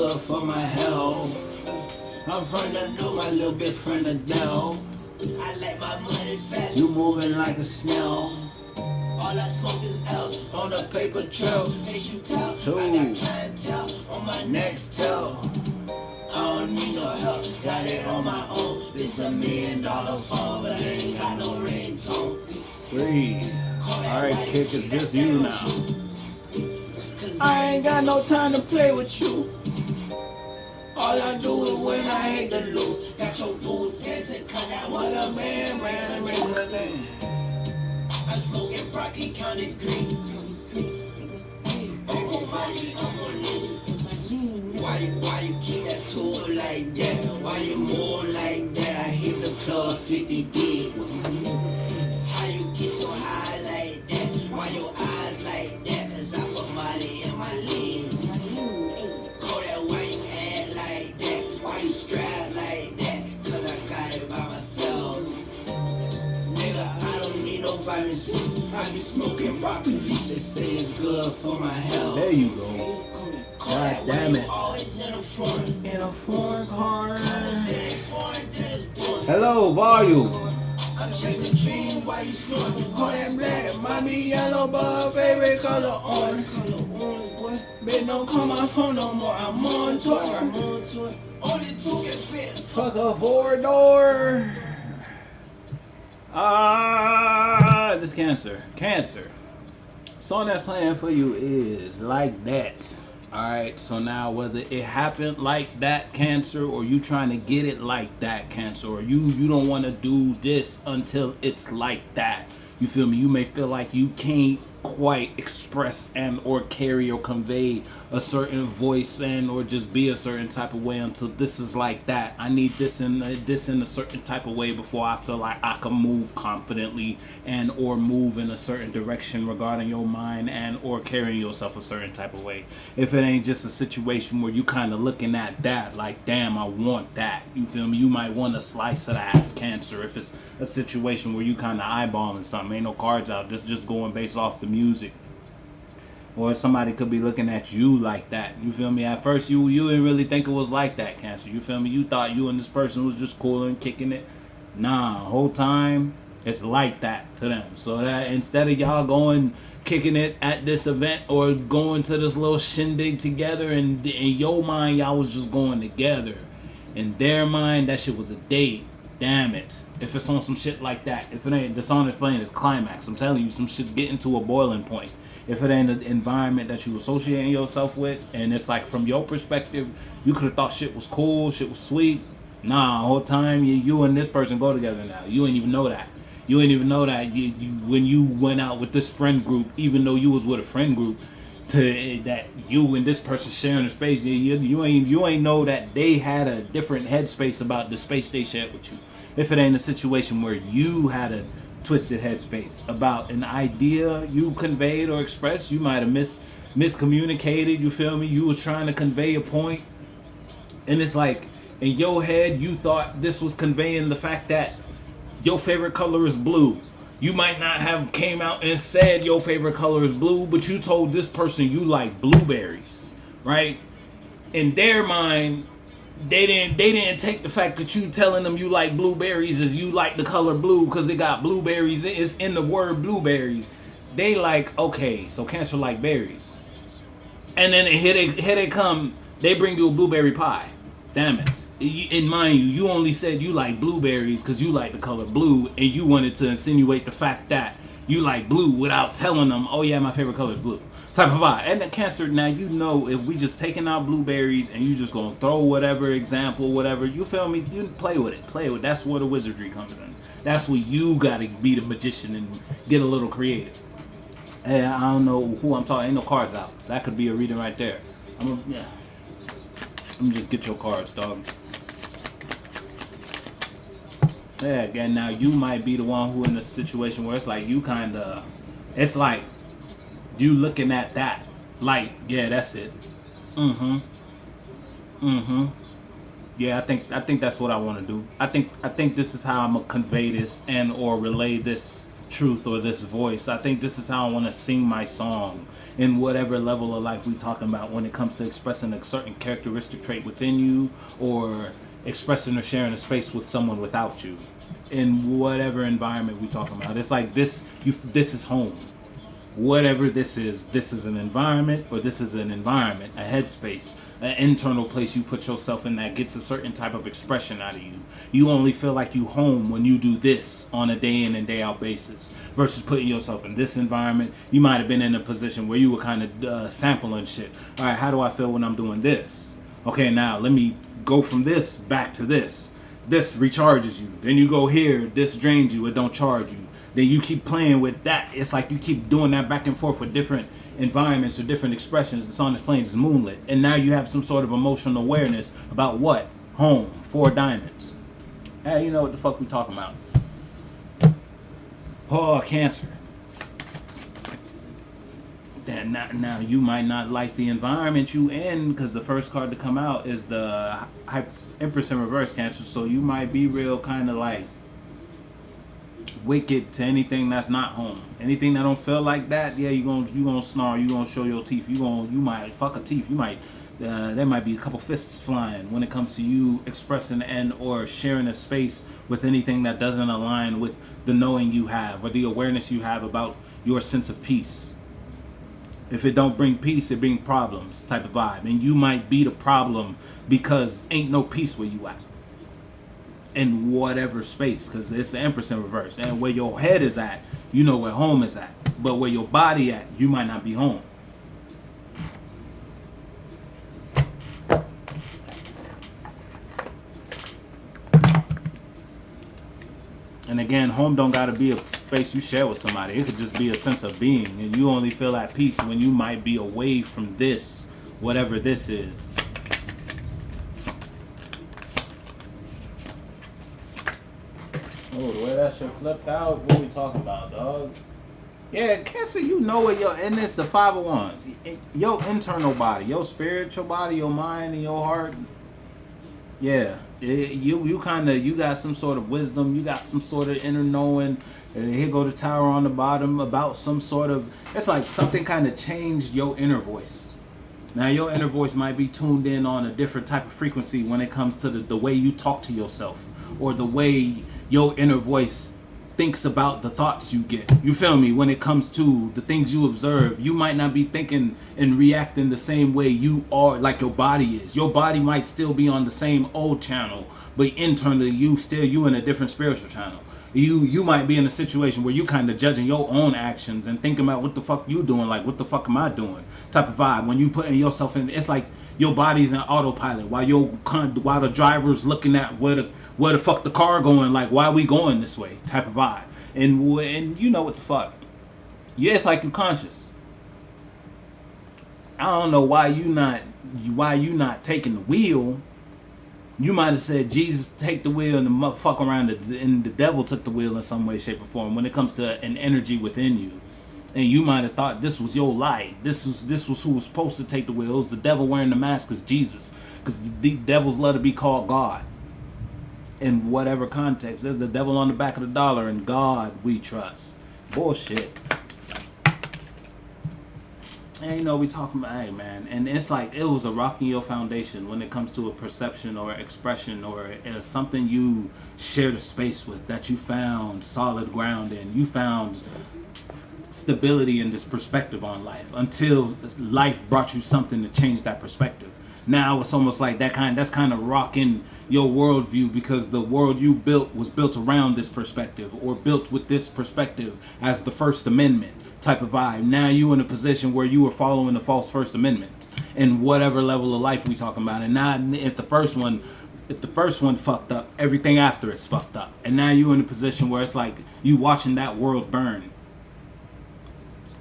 good for my health. I'm from the new, my little bit from the Dell. I like my money fast. You moving like a snail. All I smoke is L on the paper trail. As you tell, I got clientele on my next tail. I don't need no help, got it on my own. This $1 million phone, but I ain't got no ringtone. 3. Alright, Kick, it's just you now. I ain't got no time to play with you. All I do is win, I hate to lose. Got your boots dancing, cut out what a man, I make her name. I'm smoking broccoli, county green. Oh, Molly, I'm on lean. Why you keep that tool like that? Why you move like that? I hit the club 50 deep. How you get so high like that? Why your eyes like that? Cause I put Molly in my lean. Call that why you act like that? Why you strap like that? Cause I got it by myself. Nigga, I don't need no vitamin C. I be smoking broccoli. They say it's good for my health. There you go. God damn it. In a foreign car. Hello, volume. I'm chasing dreams while you snoring. Call that black, mommy yellow, but favorite color orange. Bitch, don't call my phone no more. I'm on tour. Only 2 can fit. Fuck a 4-door. This Cancer. Song that's playing for you is Like That. Alright, so now whether it happened like that, Cancer, or you trying to get it like that, Cancer, or you don't want to do this until it's like that. You feel me? You may feel like you can't quite express and or carry or convey a certain voice and or just be a certain type of way until this is like that. I need this in a certain type of way before I feel like I can move confidently and or move in a certain direction regarding your mind and or carrying yourself a certain type of way. If it ain't just a situation where you kind of looking at that like, damn, I want that. You feel me? You might want a slice of that, Cancer. If it's a situation where you kind of eyeballing something, ain't no cards out, just going based off the music. Or somebody could be looking at you like that. You feel me? At first you didn't really think it was like that, Cancer. You feel me? You thought you and this person was just cool and kicking it. Nah, whole time it's like that to them. So that instead of y'all going kicking it at this event or going to this little shindig together, and in your mind y'all was just going together. In their mind that shit was a date. Damn it. If it's on some shit like that, if it ain't, the song that's playing is Climax. I'm telling you, some shit's getting to a boiling point. If it ain't the environment that you associating yourself with, and it's like from your perspective, you could have thought shit was cool, shit was sweet. Nah, whole time you and this person go together now. You ain't even know that. You ain't even know that you when you went out with this friend group, even though you was with a friend group, to that you and this person sharing a space. You ain't know that they had a different headspace about the space they shared with you. If it ain't a situation where you had a twisted headspace about an idea you conveyed or expressed, you might have miscommunicated. You feel me? You was trying to convey a point, and it's like in your head you thought this was conveying the fact that your favorite color is blue. You might not have came out and said your favorite color is blue, but you told this person you like blueberries, right? In their mind, they didn't take the fact that you telling them you like blueberries as you like the color blue because it got blueberries. It's in the word blueberries. They like, okay, so Cancer like berries. And then here they come, they bring you a blueberry pie. Damn it. In mind you only said you like blueberries because you like the color blue, and you wanted to insinuate the fact that you like blue without telling them, oh yeah, my favorite color is blue. Type of vibe. And the Cancer, now you know if we just taking out blueberries and you just gonna throw whatever example, whatever, you feel me? You play with it. That's where the wizardry comes in. That's where you gotta be the magician and get a little creative. Hey, I don't know who I'm talking. Ain't no cards out. That could be a reading right there. Let me just get your cards, dog. Yeah, again, now you might be the one who in a situation where it's like you kinda, it's like you looking at that like, yeah, that's it. Yeah, I think that's what I want to do. I think this is how I'm gonna convey this and or relay this truth or this voice. I think this is how I want to sing my song in whatever level of life we talking about when it comes to expressing a certain characteristic trait within you, or expressing or sharing a space with someone without you, in whatever environment we talking about. It's like this, this is home. Whatever this is an environment, or this is an environment, a headspace, an internal place you put yourself in that gets a certain type of expression out of you. You only feel like you home when you do this on a day in and day out basis, versus putting yourself in this environment. You might have been in a position where you were kind of sampling shit. All right, how do I feel when I'm doing this? Okay, now let me go from this back to this. This recharges you. Then you go here, this drains you, it don't charge you. Then you keep playing with that. It's like you keep doing that back and forth with different environments or different expressions. The song is playing is moonlit. And now you have some sort of emotional awareness about what? Home. 4 diamonds. Hey, you know what the fuck we talking about. Oh, Cancer. Then now you might not like the environment you in, because the first card to come out is the Empress in reverse, Cancer. So you might be real kind of like wicked to anything that's not home. Anything that don't feel like that, yeah, you gonna snarl, you gonna show your teeth, you might fuck a teeth, you might there might be a couple fists flying when it comes to you expressing and or sharing a space with anything that doesn't align with the knowing you have or the awareness you have about your sense of peace. If it don't bring peace, it brings problems type of vibe, and you might be the problem because ain't no peace where you at. In whatever space, because it's the Empress in reverse, and where your head is at, you know where home is at, but where your body at, you might not be home. And again, home don't gotta be a space you share with somebody. It could just be a sense of being, and you only feel at peace when you might be away from this, whatever this is. Oh, the way that shit flipped out, what we talking about, dog? Yeah, Cancer, you know what and it's the 5 of Wands. Your internal body, your spiritual body, your mind, and your heart. Yeah, you got some sort of wisdom, you got some sort of inner knowing. And here go the tower on the bottom about some sort of, it's like something kind of changed your inner voice. Now your inner voice might be tuned in on a different type of frequency when it comes to the way you talk to yourself, or the way your inner voice thinks about the thoughts you get. You feel me? When it comes to the things you observe, you might not be thinking and reacting the same way you are, like your body is. Your body might still be on the same old channel, but internally you in a different spiritual channel. You might be in a situation where you kind of judging your own actions and thinking about what the fuck you doing, like what the fuck am I doing type of vibe. When you putting yourself in, it's like your body's in autopilot while the driver's looking at where the fuck the car going, like why we going this way type of vibe. And you know what the fuck. Yeah, it's like you conscious. I don't know why you not taking the wheel. You might have said, Jesus, take the wheel, and the motherfucker around and the devil took the wheel in some way, shape, or form when it comes to an energy within you. And you might have thought this was your light. This was who was supposed to take the wheel. It was the devil wearing the mask as Jesus. Because the devils let it be called God. In whatever context. There's the devil on the back of the dollar, and God we trust. Bullshit. And you know, we talking about, hey man, and it's like it was a rock in your foundation when it comes to a perception or expression or something you shared a space with, that you found solid ground in. You found stability in this perspective on life until life brought you something to change that perspective. Now it's almost like that's kind of rocking your worldview, because the world you built was built around this perspective, or built with this perspective as the First Amendment type of vibe. Now you in a position where you were following the false First Amendment in whatever level of life we talking about. And now if the first one fucked up, everything after it's fucked up. And now you in a position where it's like you watching that world burn,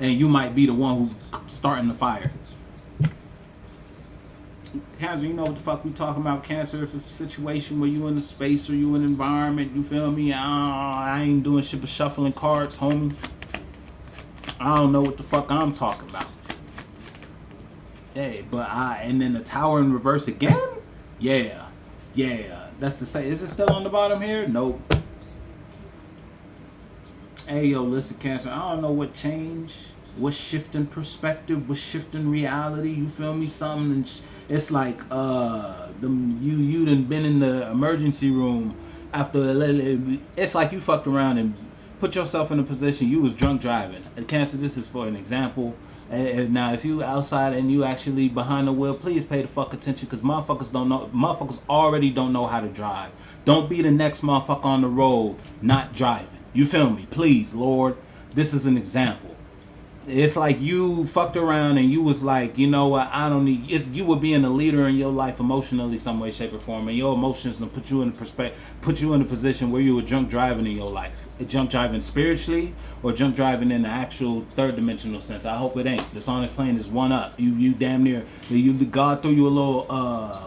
and you might be the one who starting the fire. Cancer, you know what the fuck we talking about, Cancer. If it's a situation where you in a space or you in an environment, you feel me? I ain't doing shit but shuffling cards, homie. I don't know what the fuck I'm talking about. Hey, and then the tower in reverse again? Yeah. That's to say, is it still on the bottom here? Nope. Hey, yo, listen, Cancer. I don't know what change, what shift in perspective, what shift in reality. You feel me? Something. It's like you done been in the emergency room after. It's like you fucked around and put yourself in a position you was drunk driving. And Cancer, this is for an example. And now, if you outside and you actually behind the wheel, please pay the fuck attention, because motherfuckers don't know. Motherfuckers already don't know how to drive. Don't be the next motherfucker on the road not driving. You feel me? Please, Lord. This is an example. It's like you fucked around and you was like, you know what? I don't need. You were being a leader in your life emotionally, some way, shape, or form, and your emotions will put you in put you in a position where you were drunk driving in your life. Drunk driving spiritually or drunk driving in the actual third dimensional sense. I hope it ain't. Dishonest Plane is one up. You damn near. God threw you a little.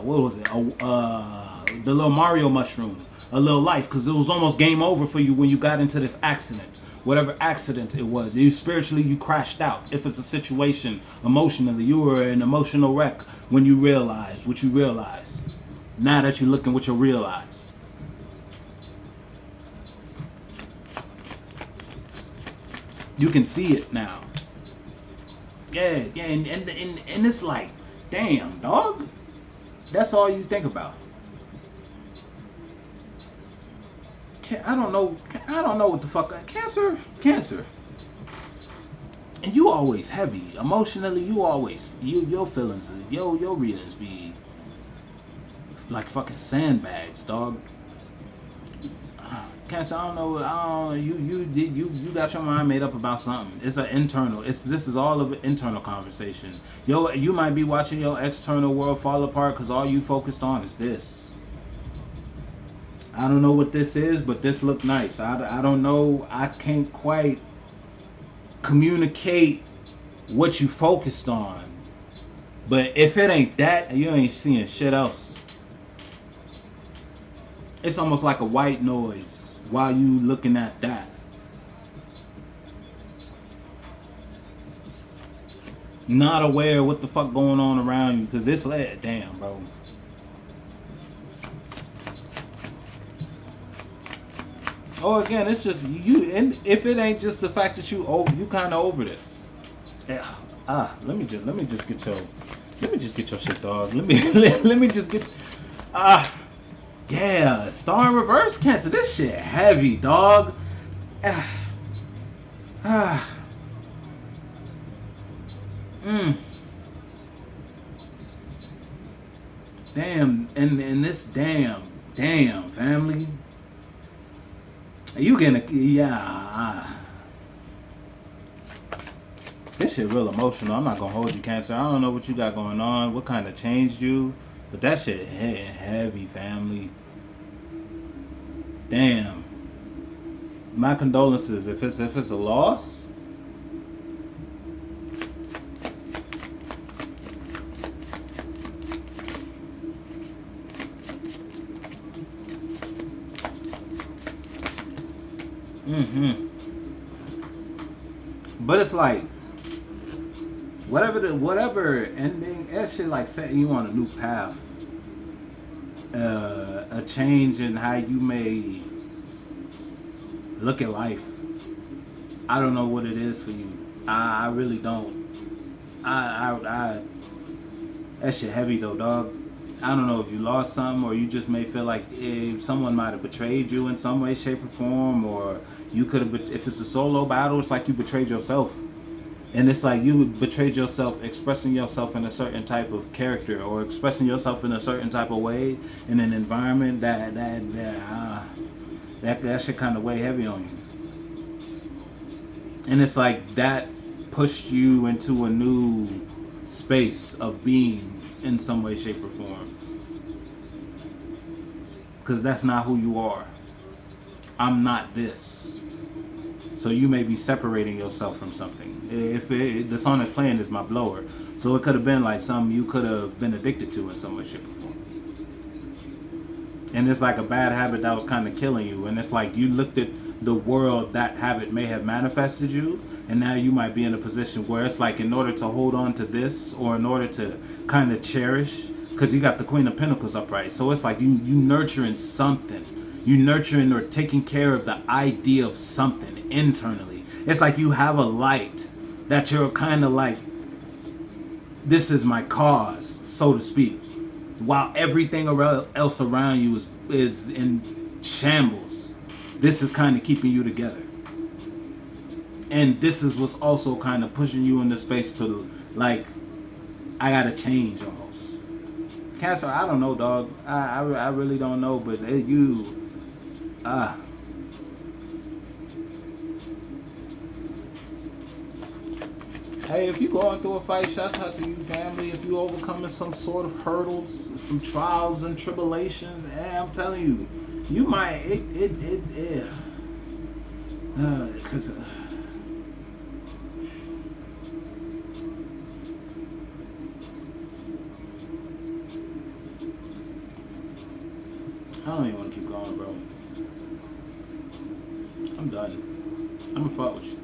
What was it? The little Mario mushroom. A little life, because it was almost game over for you when you got into this accident. Whatever accident it was, you spiritually you crashed out. If it's a situation emotionally, you were an emotional wreck when you realized what you realized. Now that you're looking what you realize. You can see it now. Yeah, and it's like, damn, dog. That's all you think about. I don't know what the fuck. Cancer. And you always heavy. Emotionally, you always, your feelings, your readings be like fucking sandbags, dog. Cancer, I don't know, you got your mind made up about something. It's an internal, this is all of an internal conversation. You might be watching your external world fall apart because all you focused on is this. I don't know what this is, but this look nice. I don't know. I can't quite communicate what you focused on. But if it ain't that, you ain't seeing shit else. It's almost like a white noise while you looking at that. Not aware of what the fuck going on around you, because it's like, damn, bro. Oh, again, it's just you. And if it ain't just the fact that you kind of over this. Yeah. Let me just get your shit, dog. Let me just get. Yeah, Star in Reverse, Cancer. This shit heavy, dog. Damn, and this damn family. You getting this shit real emotional. I'm not gonna hold you, Cancer. I don't know what you got going on, what kind of changed you, but that shit heavy, family. Damn. My condolences. If it's a loss. But it's like whatever ending, that shit like setting you on a new path. A change in how you may look at life. I don't know what it is for you. I really don't. That shit heavy though, dog. I don't know if you lost something, or you just may feel like someone might have betrayed you in some way, shape, or form, or you could have. If it's a solo battle, it's like you betrayed yourself, and it's like you betrayed yourself expressing yourself in a certain type of character, or expressing yourself in a certain type of way in an environment that shit kind of weigh heavy on you, and it's like that pushed you into a new space of being in some way, shape, or form. Because that's not who you are. I'm not this. So you may be separating yourself from something. If the song that's playing is my blower, so it could have been like something you could have been addicted to in some way, shape, or form. And it's like a bad habit that was kind of killing you. And it's like you looked at the world that habit may have manifested you, and now you might be in a position where it's like, in order to hold on to this, or in order to kind of cherish, because you got the Queen of Pentacles upright, so it's like you nurturing something. You nurturing or taking care of the idea of something internally. It's like you have a light that you're kind of like, this is my cause, so to speak. While everything else around you is in shambles. This is kind of keeping you together. And this is what's also kind of pushing you into space to, like, I gotta change almost. Cancer, I don't know, dog. I really don't know, but hey, if you going through a fight, shouts out to you, family. If you overcoming some sort of hurdles, some trials and tribulations, I'm telling you, you might because I don't even want to keep going, bro. I'm done. I'm gonna fuck with you.